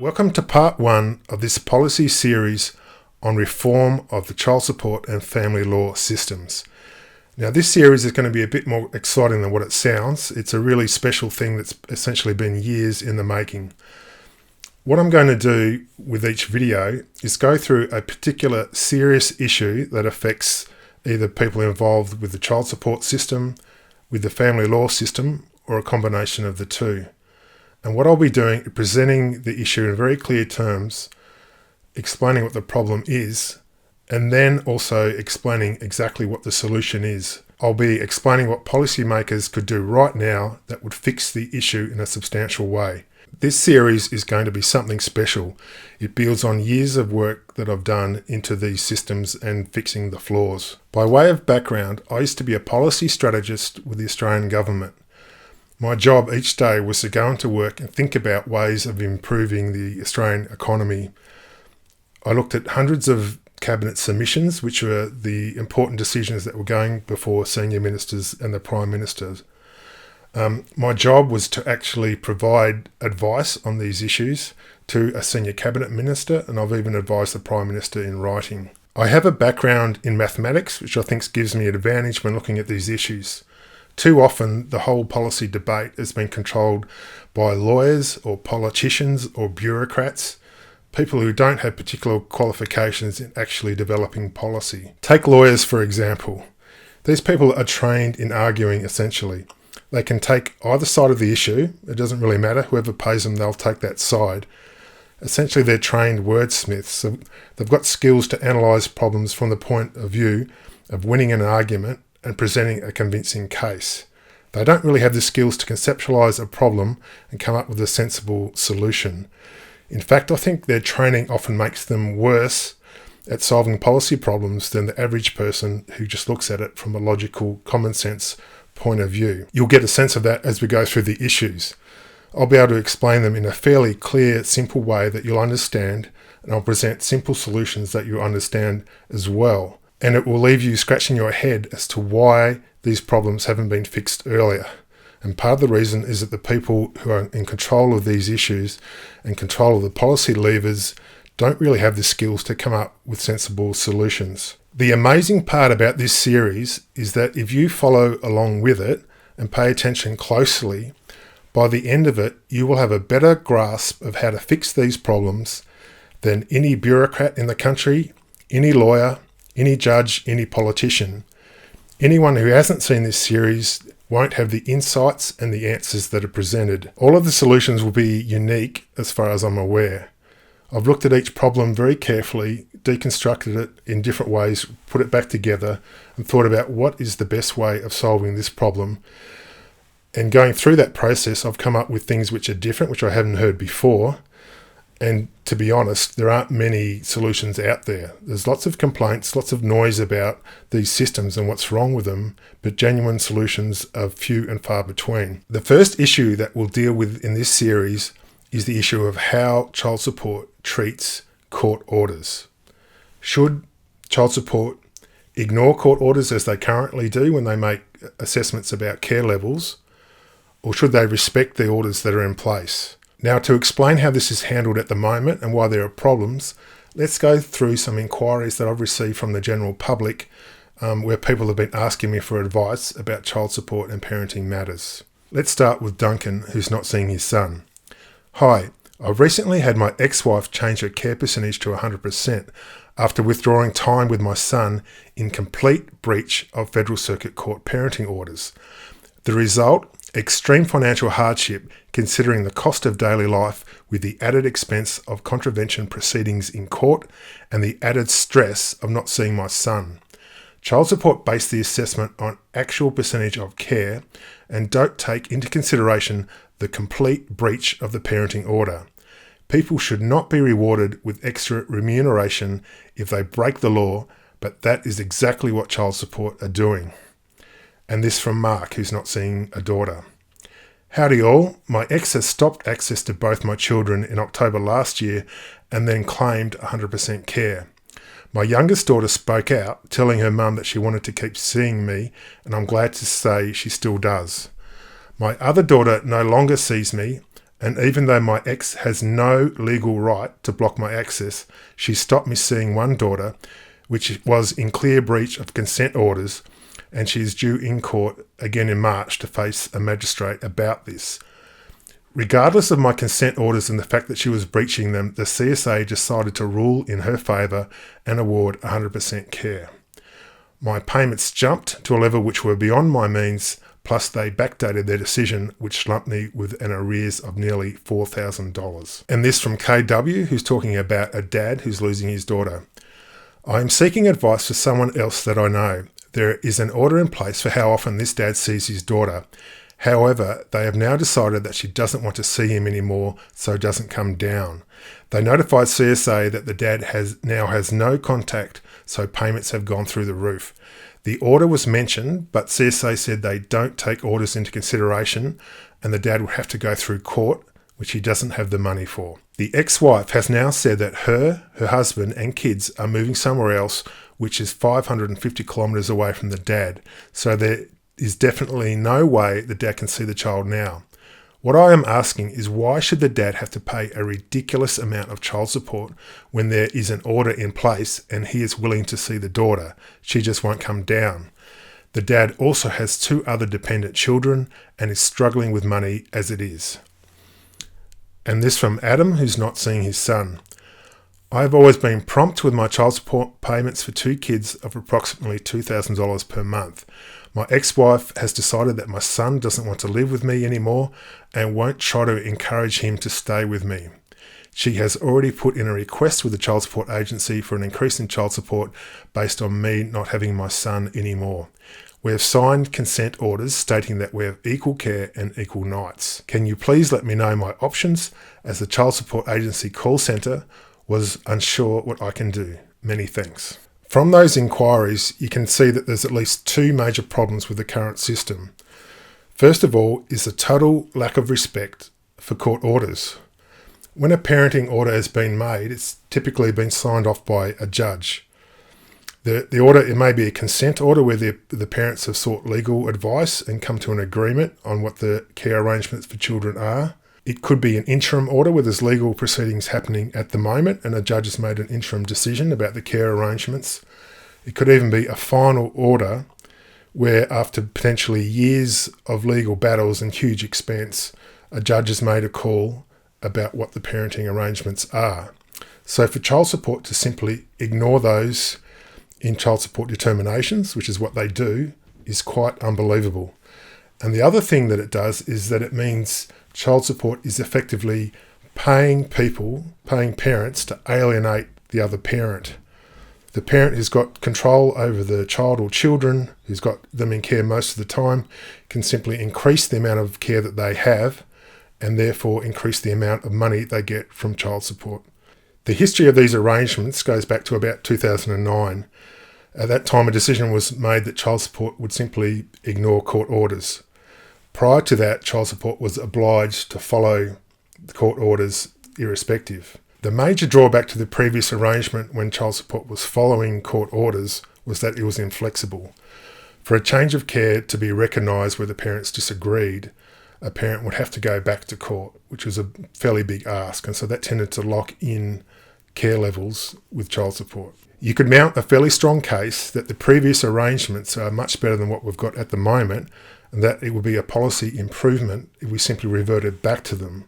Welcome to part one of this policy series on reform of the child support and family law systems. Now, this series is going to be a bit more exciting than what it sounds. It's a really special thing that's essentially been years in the making. What I'm going to do with each video is go through a particular serious issue that affects either people involved with the child support system, with the family law system, or a combination of the two. And what I'll be doing is presenting the issue in very clear terms, explaining what the problem is, and then also explaining exactly what the solution is. I'll be explaining what policymakers could do right now that would fix the issue in a substantial way. This series is going to be something special. It builds on years of work that I've done into these systems and fixing the flaws. By way of background, I used to be a policy strategist with the Australian government. My job each day was to go into work and think about ways of improving the Australian economy. I looked at hundreds of cabinet submissions, which were the important decisions that were going before senior ministers and the Prime Minister. My job was to actually provide advice on these issues to a senior cabinet minister, and I've even advised the Prime Minister in writing. I have a background in mathematics, which I think gives me an advantage when looking at these issues. Too often, the whole policy debate has been controlled by lawyers or politicians or bureaucrats, people who don't have particular qualifications in actually developing policy. Take lawyers, for example. These people are trained in arguing, essentially. They can take either side of the issue. It doesn't really matter. Whoever pays them, they'll take that side. Essentially, they're trained wordsmiths. So they've got skills to analyse problems from the point of view of winning an argument and presenting a convincing case. They don't really have the skills to conceptualise a problem and come up with a sensible solution. In fact, I think their training often makes them worse at solving policy problems than the average person who just looks at it from a logical, common sense point of view. You'll get a sense of that as we go through the issues. I'll be able to explain them in a fairly clear, simple way that you'll understand, and I'll present simple solutions that you'll understand as well. And it will leave you scratching your head as to why these problems haven't been fixed earlier. And part of the reason is that the people who are in control of these issues and control of the policy levers don't really have the skills to come up with sensible solutions. The amazing part about this series is that if you follow along with it and pay attention closely, by the end of it, you will have a better grasp of how to fix these problems than any bureaucrat in the country, any lawyer, any judge, any politician. Anyone who hasn't seen this series won't have the insights and the answers that are presented. All of the solutions will be unique as far as I'm aware. I've looked at each problem very carefully, deconstructed it in different ways, put it back together, and thought about what is the best way of solving this problem. And going through that process, I've come up with things which are different, which I haven't heard before. And to be honest, there aren't many solutions out there. There's lots of complaints, lots of noise about these systems and what's wrong with them, but genuine solutions are few and far between. The first issue that we'll deal with in this series is the issue of how child support treats court orders. Should child support ignore court orders as they currently do when they make assessments about care levels, or should they respect the orders that are in place? Now, to explain how this is handled at the moment and why there are problems, let's go through some inquiries that I've received from the general public where people have been asking me for advice about child support and parenting matters. Let's start with Duncan, who's not seeing his son. Hi, I've recently had my ex-wife change her care percentage to 100% after withdrawing time with my son in complete breach of Federal Circuit Court parenting orders. The result? Extreme financial hardship considering the cost of daily life with the added expense of contravention proceedings in court and the added stress of not seeing my son. Child support base the assessment on actual percentage of care and don't take into consideration the complete breach of the parenting order. People should not be rewarded with extra remuneration if they break the law, but that is exactly what child support are doing. And this from Mark, who's not seeing a daughter. Howdy all, my ex has stopped access to both my children in October last year and then claimed 100% care. My youngest daughter spoke out, telling her mum that she wanted to keep seeing me, and I'm glad to say she still does. My other daughter no longer sees me and even though my ex has no legal right to block my access, she stopped me seeing one daughter, which was in clear breach of consent orders, and she is due in court again in March to face a magistrate about this. Regardless of my consent orders and the fact that she was breaching them, the CSA decided to rule in her favour and award 100% care. My payments jumped to a level which were beyond my means, plus they backdated their decision, which lumped me with an arrears of nearly $4,000. And this from KW, who's talking about a dad who's losing his daughter. I am seeking advice for someone else that I know. There is an order in place for how often this dad sees his daughter. However, they have now decided that she doesn't want to see him anymore, so doesn't come down. They notified CSA that the dad now has no contact, so payments have gone through the roof. The order was mentioned, but CSA said they don't take orders into consideration, and the dad will have to go through court, which he doesn't have the money for. The ex-wife has now said that her husband and kids are moving somewhere else, which is 550 kilometres away from the dad, so there is definitely no way the dad can see the child now. What I am asking is, why should the dad have to pay a ridiculous amount of child support when there is an order in place and he is willing to see the daughter? She just won't come down. The dad also has 2 other dependent children and is struggling with money as it is. And this from Adam, who's not seeing his son. I have always been prompt with my child support payments for 2 kids of approximately $2,000 per month. My ex-wife has decided that my son doesn't want to live with me anymore and won't try to encourage him to stay with me. She has already put in a request with the child support agency for an increase in child support based on me not having my son anymore. We have signed consent orders stating that we have equal care and equal nights. Can you please let me know my options, as the child support agency call centre was unsure what I can do. Many thanks. From those inquiries, you can see that there's at least 2 major problems with the current system. First of all is the total lack of respect for court orders. When a parenting order has been made, it's typically been signed off by a judge. The order, it may be a consent order where the parents have sought legal advice and come to an agreement on what the care arrangements for children are. It could be an interim order where there's legal proceedings happening at the moment and a judge has made an interim decision about the care arrangements. It could even be a final order where, after potentially years of legal battles and huge expense, a judge has made a call about what the parenting arrangements are. So for child support to simply ignore those in child support determinations, which is what they do, is quite unbelievable. And the other thing that it does is that it means child support is effectively paying parents to alienate the other parent. The parent who's got control over the child or children, who's got them in care most of the time, can simply increase the amount of care that they have and therefore increase the amount of money they get from child support. The history of these arrangements goes back to about 2009. At that time, a decision was made that child support would simply ignore court orders. Prior to that, child support was obliged to follow the court orders irrespective. The major drawback to the previous arrangement when child support was following court orders was that it was inflexible. For a change of care to be recognised where the parents disagreed, a parent would have to go back to court, which was a fairly big ask, and so that tended to lock in care levels with child support. You could mount a fairly strong case that the previous arrangements are much better than what we've got at the moment, and that it would be a policy improvement if we simply reverted back to them.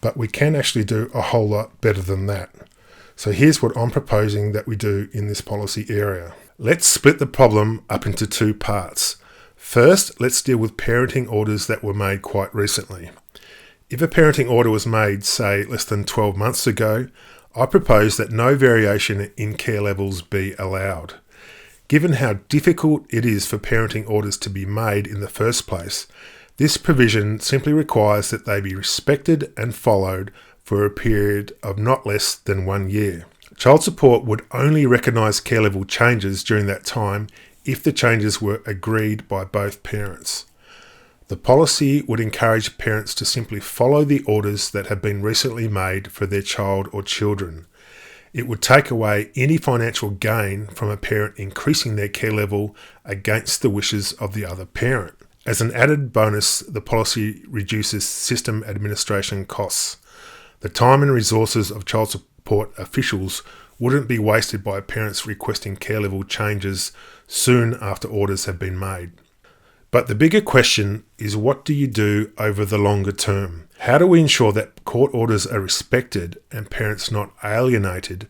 But we can actually do a whole lot better than that. So here's what I'm proposing that we do in this policy area. Let's split the problem up into 2 parts. First, let's deal with parenting orders that were made quite recently. If a parenting order was made, say, less than 12 months ago, I propose that no variation in care levels be allowed. Given how difficult it is for parenting orders to be made in the first place, this provision simply requires that they be respected and followed for a period of not less than 1 year. Child support would only recognise care level changes during that time if the changes were agreed by both parents. The policy would encourage parents to simply follow the orders that have been recently made for their child or children. It would take away any financial gain from a parent increasing their care level against the wishes of the other parent. As an added bonus, the policy reduces system administration costs. The time and resources of child support officials wouldn't be wasted by parents requesting care level changes soon after orders have been made. But the bigger question is, what do you do over the longer term? How do we ensure that court orders are respected and parents not alienated,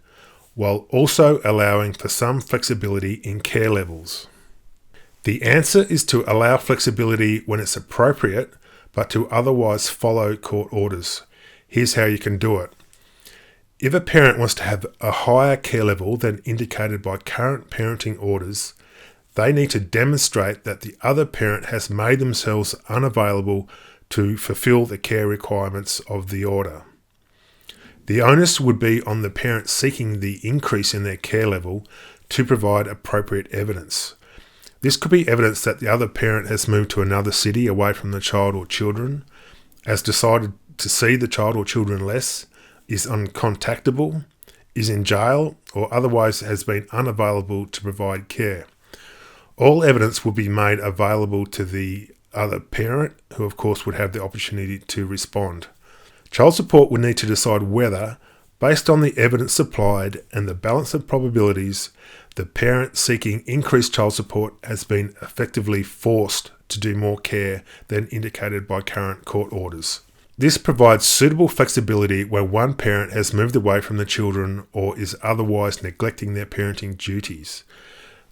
while also allowing for some flexibility in care levels? The answer is to allow flexibility when it's appropriate, but to otherwise follow court orders. Here's how you can do it. If a parent wants to have a higher care level than indicated by current parenting orders, they need to demonstrate that the other parent has made themselves unavailable to fulfill the care requirements of the order. The onus would be on the parent seeking the increase in their care level to provide appropriate evidence. This could be evidence that the other parent has moved to another city away from the child or children, has decided to see the child or children less, is uncontactable, is in jail, or otherwise has been unavailable to provide care. All evidence will be made available to the other parent, who of course would have the opportunity to respond. Child support would need to decide whether, based on the evidence supplied and the balance of probabilities, the parent seeking increased child support has been effectively forced to do more care than indicated by current court orders. This provides suitable flexibility where one parent has moved away from the children or is otherwise neglecting their parenting duties.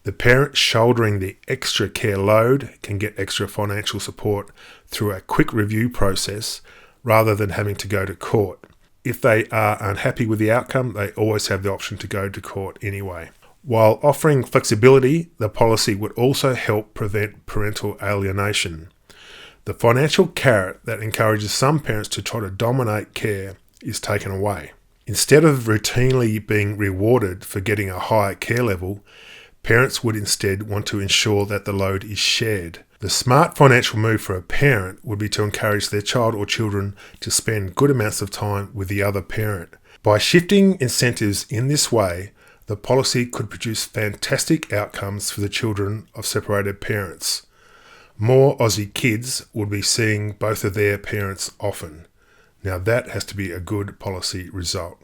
The parent shouldering the extra care load can get extra financial support through a quick review process rather than having to go to court. If they are unhappy with the outcome, they always have the option to go to court anyway. While offering flexibility, the policy would also help prevent parental alienation. The financial carrot that encourages some parents to try to dominate care is taken away. Instead of routinely being rewarded for getting a higher care level, parents would instead want to ensure that the load is shared. The smart financial move for a parent would be to encourage their child or children to spend good amounts of time with the other parent. By shifting incentives in this way, the policy could produce fantastic outcomes for the children of separated parents. More Aussie kids would be seeing both of their parents often. Now that has to be a good policy result.